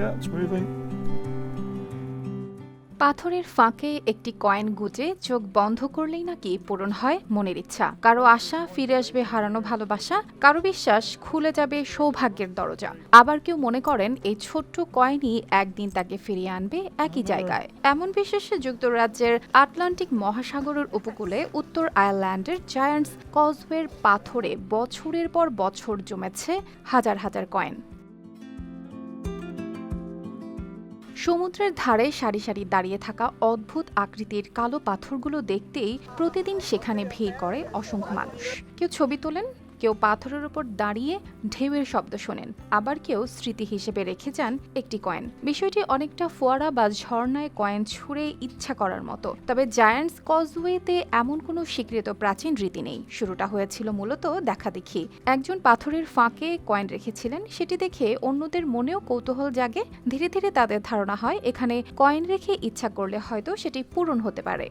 Yeah, it's moving. পাথরের ফাঁকে একটি কয়েন গুজে চোখ বন্ধ করলেই নাকি পূরণ হয় মনের ইচ্ছা। কারো আশা ফিরে আসবে হারানো ভালোবাসা, কারো বিশ্বাস খুলে যাবে সৌভাগ্যের দরজা। আবার কেউ মনে করেন এই ছোট্ট কয়েনই একদিন তাকে ফিরিয়ে আনবে একই জায়গায়। এমন বিশ্বাসে যুক্তরাজ্যের আটলান্টিক মহাসাগরের উপকূলে উত্তর আয়ারল্যান্ডের জায়ান্টস কজওয়ের পাথরে বছরের পর বছর জমেছে হাজার হাজার কয়েন। সমুদ্রের ধারে সারি সারি দাঁড়িয়ে থাকা অদ্ভুত আকৃতির কালো পাথরগুলো দেখতেই প্রতিদিন সেখানে ভিড় করে অসংখ্য মানুষ। কেউ ছবি তোলেন, কেউ পাথরের উপর দাঁড়িয়ে ঢেউয়ের শব্দ শোনেন, আবার কেউ স্মৃতি হিসেবে রেখে যান একটি কয়েন। বিষয়টি অনেকটা ফোয়ারা বা ঝর্ণায় কয়েন ছুঁড়ে ইচ্ছা করার মতো। তবে জায়ান্টস কজওয়েতে এমন কোনো স্বীকৃত প্রাচীন রীতি নেই। শুরুটা হয়েছিল মূলত দেখাদেখি। একজন পাথরের ফাঁকে কয়েন রেখেছিলেন, সেটি দেখে অন্যদের মনেও কৌতূহল জাগে। ধীরে ধীরে তাদের ধারণা হয় এখানে কয়েন রেখে ইচ্ছা করলে হয়তো সেটি পূরণ হতে পারে।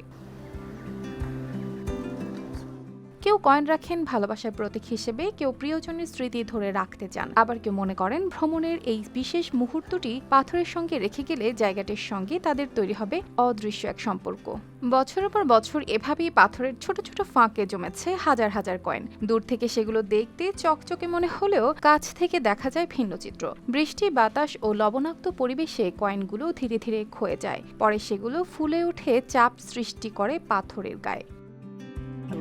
কেউ কয়েন রাখেন ভালোবাসার প্রতীক হিসেবে, কেউ প্রিয়জনের স্মৃতি ধরে রাখতে চান, আবার কেউ মনে করেন ভ্রমণের এই বিশেষ মুহূর্তটি পাথরের সঙ্গে রেখে গেলে জায়গাটির সঙ্গে তাদের তৈরি হবে অদৃশ্য এক সম্পর্ক। বছরের পর বছর এভাবেই পাথরের ছোট ছোট ফাঁকে জমেছে হাজার হাজার কয়েন। দূর থেকে সেগুলো দেখতে চকচকে মনে হলেও কাছ থেকে দেখা যায় ভিন্ন চিত্র। বৃষ্টি, বাতাস ও লবণাক্ত পরিবেশে কয়েনগুলো ধীরে ধীরে ক্ষয়ে যায়। পরে সেগুলো ফুলে উঠে চাপ সৃষ্টি করে পাথরের গায়ে।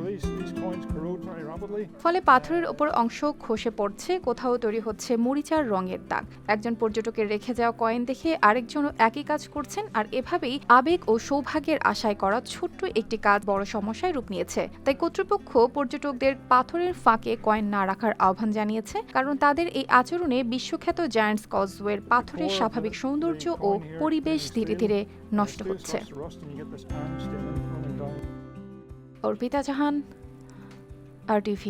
These coins corrode very rapidly. ফলে পাথরের ওপর অংশ খসে পড়ছে, কোথাও তৈরি হচ্ছে মরিচার রঙের দাগ। একজন পর্যটকের রেখে যাওয়া কয়েন দেখে আরেকজনও একই কাজ করছেন, আর এভাবেই আবেগ ও সৌভাগ্যের আশায় করা ছোট্ট একটি কাজ বড় সমস্যায় রূপ নিয়েছে। তাই কর্তৃপক্ষ পর্যটকদের পাথরের ফাঁকে কয়েন না রাখার আহ্বান জানিয়েছে, কারণ তাদের এই আচরণে বিশ্বখ্যাত জায়ান্টস কজওয়ের পাথরের স্বাভাবিক সৌন্দর্য ও পরিবেশ ধীরে ধীরে নষ্ট হচ্ছে। অর্পিতা জাহান, RTV।